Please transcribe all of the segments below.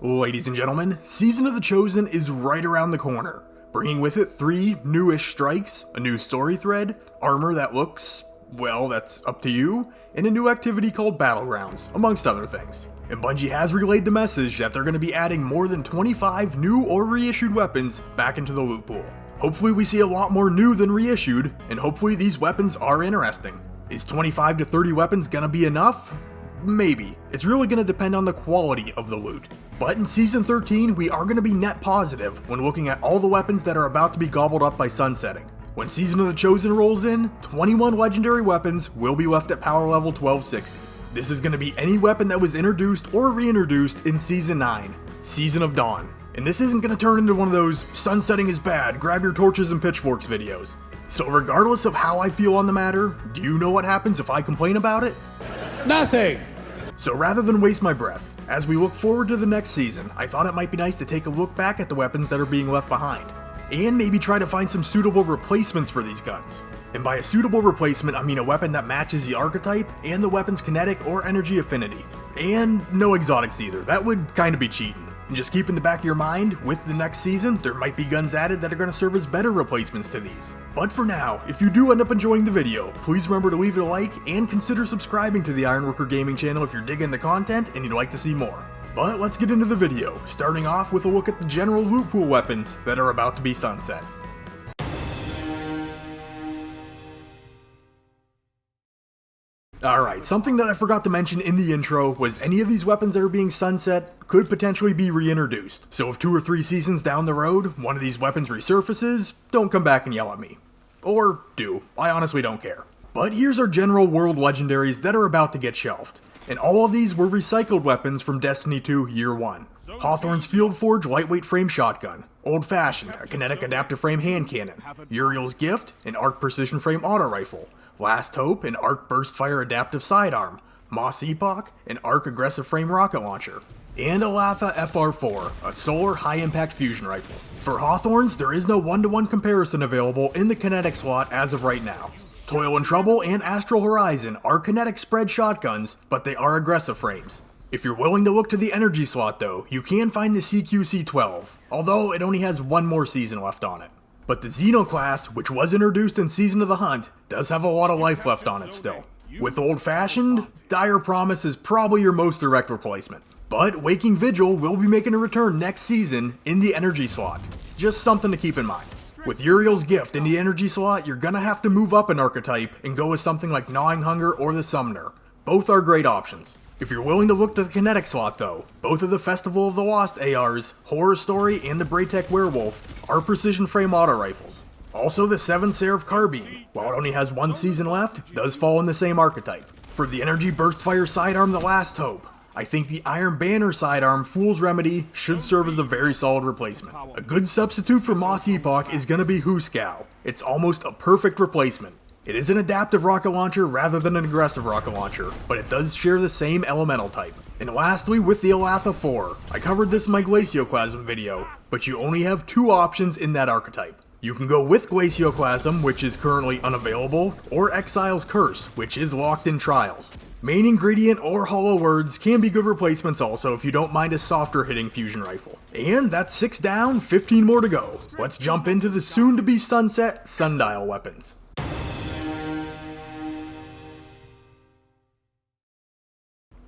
Ladies and gentlemen, Season of the Chosen is right around the corner, bringing with it 3 newish strikes, a new story thread, armor that looks, well, that's up to you, and a new activity called Battlegrounds, amongst other things. And Bungie has relayed the message that they're going to be adding more than 25 new or reissued weapons back into the loot pool. Hopefully we see a lot more new than reissued, and hopefully these weapons are interesting. Is 25 to 30 weapons going to be enough? Maybe. It's really going to depend on the quality of the loot. But in Season 13, we are going to be net positive when looking at all the weapons that are about to be gobbled up by sunsetting. When Season of the Chosen rolls in, 21 legendary weapons will be left at power level 1260. This is going to be any weapon that was introduced or reintroduced in Season 9, Season of Dawn. And this isn't going to turn into one of those sunsetting is bad, grab your torches and pitchforks videos. So regardless of how I feel on the matter, do you know what happens if I complain about it? Nothing! So rather than waste my breath, as we look forward to the next season, I thought it might be nice to take a look back at the weapons that are being left behind, and maybe try to find some suitable replacements for these guns. And by a suitable replacement, I mean a weapon that matches the archetype and the weapon's kinetic or energy affinity. And no exotics either, that would kinda be cheating. And just keep in the back of your mind, with the next season, there might be guns added that are going to serve as better replacements to these. But for now, if you do end up enjoying the video, please remember to leave it a like and consider subscribing to the Ironworker Gaming channel if you're digging the content and you'd like to see more. But let's get into the video, starting off with a look at the general loot pool weapons that are about to be sunset. Alright, something that I forgot to mention in the intro was any of these weapons that are being sunset could potentially be reintroduced. So if 2 or 3 seasons down the road, one of these weapons resurfaces, don't come back and yell at me. Or do, I honestly don't care. But here's our general world legendaries that are about to get shelved. And all of these were recycled weapons from Destiny 2 Year 1. Hawthorne's Field Forge lightweight frame shotgun, Old Fashioned, a kinetic adaptive frame hand cannon, Uriel's Gift, an arc precision frame auto rifle, Last Hope, an arc burst fire adaptive sidearm, Moss Epoch, an arc aggressive frame rocket launcher, and Alatha FR4, a solar high impact fusion rifle. For Hawthorne's, there is no 1-to-1 comparison available in the kinetic slot as of right now. Toil and Trouble and Astral Horizon are kinetic spread shotguns, but they are aggressive frames. If you're willing to look to the energy slot though, you can find the CQC-12, although it only has 1 more season left on it. But the Xeno class, which was introduced in Season of the Hunt, does have a lot of life left on it still. With Old Fashioned, Dire Promise is probably your most direct replacement. But Waking Vigil will be making a return next season in the energy slot. Just something to keep in mind. With Uriel's Gift in the energy slot, you're gonna have to move up an archetype and go with something like Gnawing Hunger or the Summoner. Both are great options. If you're willing to look to the kinetic slot though, both of the Festival of the Lost ARs, Horror Story, and the Braytech Werewolf are precision frame auto rifles. Also the 7 Seraph Carbine, while it only has 1 season left, does fall in the same archetype. For the Energy Burst Fire sidearm The Last Hope, I think the Iron Banner sidearm Fool's Remedy should serve as a very solid replacement. A good substitute for Moss Epoch is gonna be Huscow. It's almost a perfect replacement. It is an adaptive rocket launcher rather than an aggressive rocket launcher, but it does share the same elemental type. And lastly, with the Alatha 4, I covered this in my Glacioclasm video, but you only have 2 options in that archetype. You can go with Glacioclasm, which is currently unavailable, or Exile's Curse, which is locked in Trials. Main Ingredient or Hollow Words can be good replacements also if you don't mind a softer hitting fusion rifle. And that's 6 down, 15 more to go. Let's jump into the soon to be sunset Sundial weapons.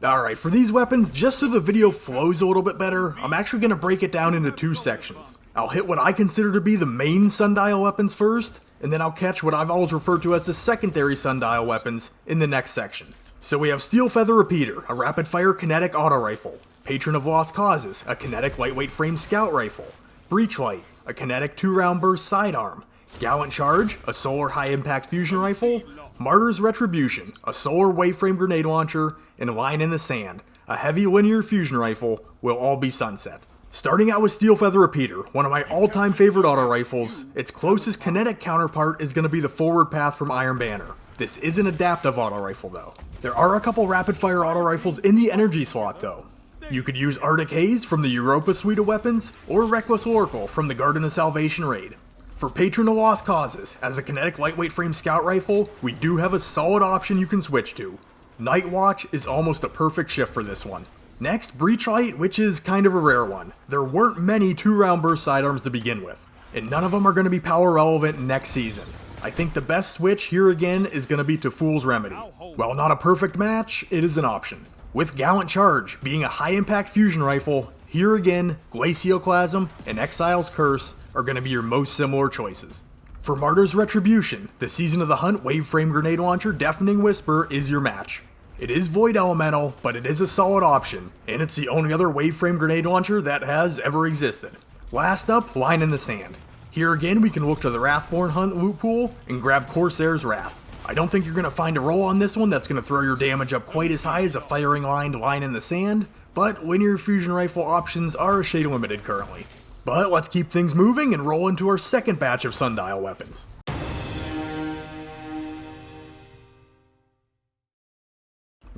Alright, for these weapons, just so the video flows a little bit better, I'm actually going to break it down into 2 sections. I'll hit what I consider to be the main Sundial weapons first, and then I'll catch what I've always referred to as the secondary Sundial weapons in the next section. So we have Steel Feather Repeater, a rapid-fire kinetic auto rifle, Patron of Lost Causes, a kinetic lightweight frame scout rifle, Breachlight, a kinetic 2-round burst sidearm, Gallant Charge, a solar high-impact fusion rifle, Martyr's Retribution, a solar waveframe grenade launcher, and Line in the Sand, a heavy linear fusion rifle, will all be sunset. Starting out with Steel Feather Repeater, one of my all-time favorite auto rifles, its closest kinetic counterpart is going to be the Forward Path from Iron Banner. This is an adaptive auto rifle though. There are a couple rapid-fire auto rifles in the energy slot though. You could use Arctic Haze from the Europa suite of weapons, or Reckless Oracle from the Garden of Salvation raid. For Patron of Lost Causes, as a kinetic lightweight frame scout rifle, we do have a solid option you can switch to. Night Watch is almost a perfect shift for this one. Next, Breachlight, which is kind of a rare one. There weren't many 2-round burst sidearms to begin with, and none of them are going to be power relevant next season. I think the best switch here again is going to be to Fool's Remedy. While not a perfect match, it is an option. With Gallant Charge being a high impact fusion rifle, here again, Glacioclasm and Exile's Curse are going to be your most similar choices. For Martyr's Retribution, the Season of the Hunt Waveframe Grenade Launcher Deafening Whisper is your match. It is Void Elemental, but it is a solid option, and it's the only other Waveframe Grenade Launcher that has ever existed. Last up, Line in the Sand. Here again, we can look to the Wrathborn Hunt loot pool and grab Corsair's Wrath. I don't think you're going to find a roll on this one that's going to throw your damage up quite as high as a firing lined Line in the Sand, but linear fusion rifle options are a shade limited currently. But let's keep things moving and roll into our second batch of Sundial weapons.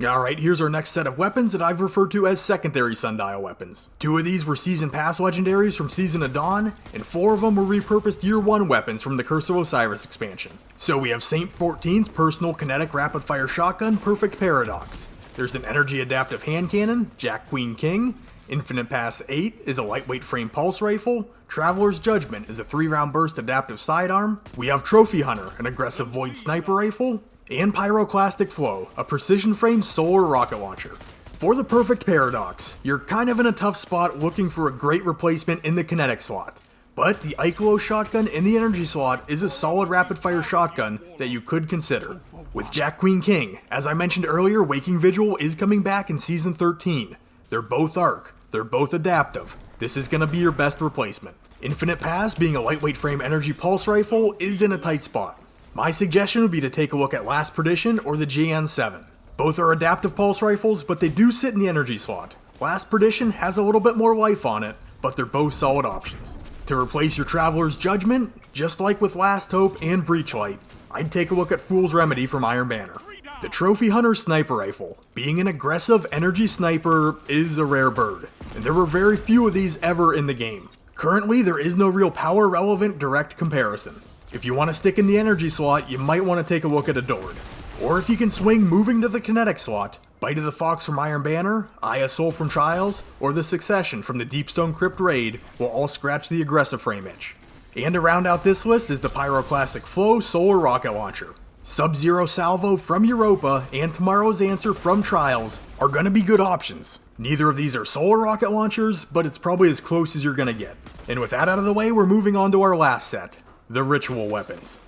Alright, here's our next set of weapons that I've referred to as secondary Sundial weapons. 2 of these were Season Pass legendaries from Season of Dawn, and 4 of them were repurposed Year 1 weapons from the Curse of Osiris expansion. So we have Saint 14's personal kinetic rapid fire shotgun, Perfect Paradox. There's an energy adaptive hand cannon, Jack Queen King. Infinite Pass 8 is a lightweight frame pulse rifle. Traveler's Judgment is a 3-round burst adaptive sidearm. We have Trophy Hunter, an aggressive void sniper rifle. And Pyroclastic Flow, a precision frame solar rocket launcher. For the Perfect Paradox, you're kind of in a tough spot looking for a great replacement in the kinetic slot. But the Ikelos shotgun in the energy slot is a solid rapid fire shotgun that you could consider. With Jack Queen King, as I mentioned earlier, Waking Vigil is coming back in Season 13. They're both arc, they're both adaptive. This is going to be your best replacement. Infinite Pass, being a lightweight frame energy pulse rifle, is in a tight spot. My suggestion would be to take a look at Last Perdition or the JN7. Both are adaptive pulse rifles, but they do sit in the energy slot. Last Perdition has a little bit more life on it, but they're both solid options. To replace your Traveler's Judgment, just like with Last Hope and Breachlight, I'd take a look at Fool's Remedy from Iron Banner. The Trophy Hunter Sniper Rifle, being an aggressive energy sniper, is a rare bird, and there were very few of these ever in the game. Currently, there is no real power relevant direct comparison. If you want to stick in the energy slot, you might want to take a look at Adored. Or if you can swing moving to the kinetic slot, Bite of the Fox from Iron Banner, Eye of Soul from Trials, or the Succession from the Deepstone Crypt Raid will all scratch the aggressive frame itch. And to round out this list is the Pyroclastic Flow Solar Rocket Launcher. Sub-Zero Salvo from Europa and Tomorrow's Answer from Trials are going to be good options. Neither of these are solar rocket launchers, but it's probably as close as you're going to get. And with that out of the way, we're moving on to our last set. The Ritual weapons.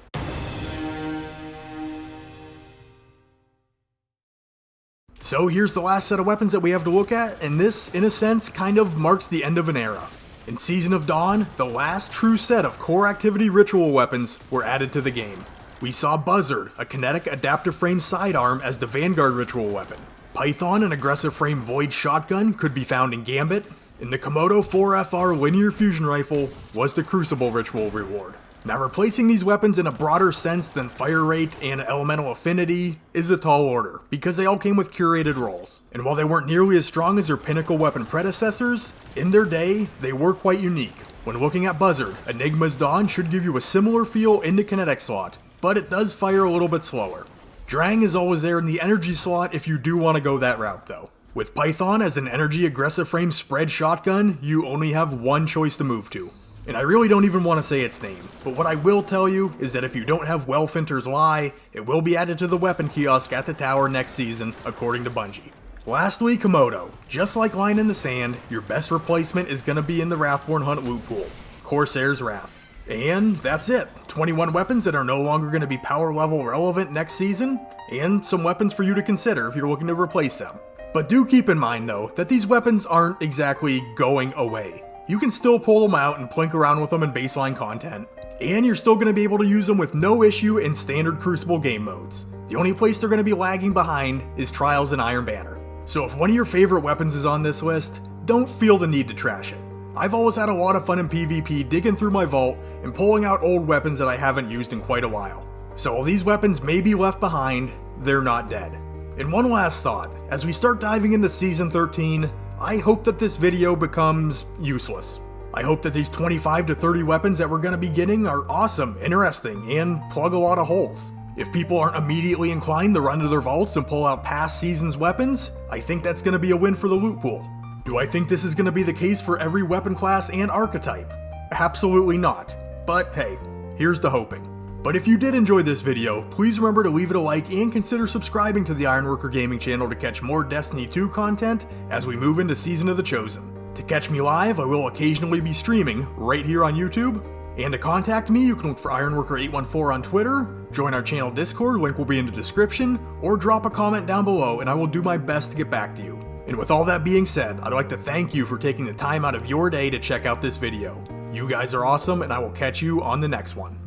So here's the last set of weapons that we have to look at, and this, in a sense, kind of marks the end of an era. In Season of Dawn, the last true set of core activity ritual weapons were added to the game. We saw Buzzard, a kinetic adaptive frame sidearm, as the Vanguard ritual weapon. Python, an aggressive frame void shotgun, could be found in Gambit, and the Komodo 4FR linear fusion rifle was the Crucible ritual reward. Now, replacing these weapons in a broader sense than fire rate and elemental affinity is a tall order, because they all came with curated roles. And while they weren't nearly as strong as their pinnacle weapon predecessors, in their day, they were quite unique. When looking at Buzzard, Enigma's Dawn should give you a similar feel in the kinetic slot, but it does fire a little bit slower. Drang is always there in the energy slot if you do want to go that route though. With Python as an energy aggressive frame spread shotgun, you only have one choice to move to. And I really don't even want to say its name, but what I will tell you is that if you don't have Wellfinter's Lie, it will be added to the weapon kiosk at the tower next season, according to Bungie. Lastly, Komodo. Just like Line in the Sand, your best replacement is going to be in the Wrathborn Hunt loot pool, Corsair's Wrath. And that's it. 21 weapons that are no longer going to be power level relevant next season, and some weapons for you to consider if you're looking to replace them. But do keep in mind though, that these weapons aren't exactly going away. You can still pull them out and plink around with them in baseline content, and you're still going to be able to use them with no issue in standard Crucible game modes. The only place they're going to be lagging behind is Trials and Iron Banner. So if one of your favorite weapons is on this list, don't feel the need to trash it. I've always had a lot of fun in PvP digging through my vault and pulling out old weapons that I haven't used in quite a while. So while these weapons may be left behind, they're not dead. And one last thought, as we start diving into Season 13, I hope that this video becomes useless. I hope that these 25 to 30 weapons that we're going to be getting are awesome, interesting, and plug a lot of holes. If people aren't immediately inclined to run to their vaults and pull out past seasons' weapons, I think that's going to be a win for the loot pool. Do I think this is going to be the case for every weapon class and archetype? Absolutely not. But hey, here's the hoping. But if you did enjoy this video, please remember to leave it a like and consider subscribing to the Ironworker Gaming channel to catch more Destiny 2 content as we move into Season of the Chosen. To catch me live, I will occasionally be streaming right here on YouTube. And to contact me, you can look for Ironworker814 on Twitter, join our channel Discord, link will be in the description, or drop a comment down below and I will do my best to get back to you. And with all that being said, I'd like to thank you for taking the time out of your day to check out this video. You guys are awesome, and I will catch you on the next one.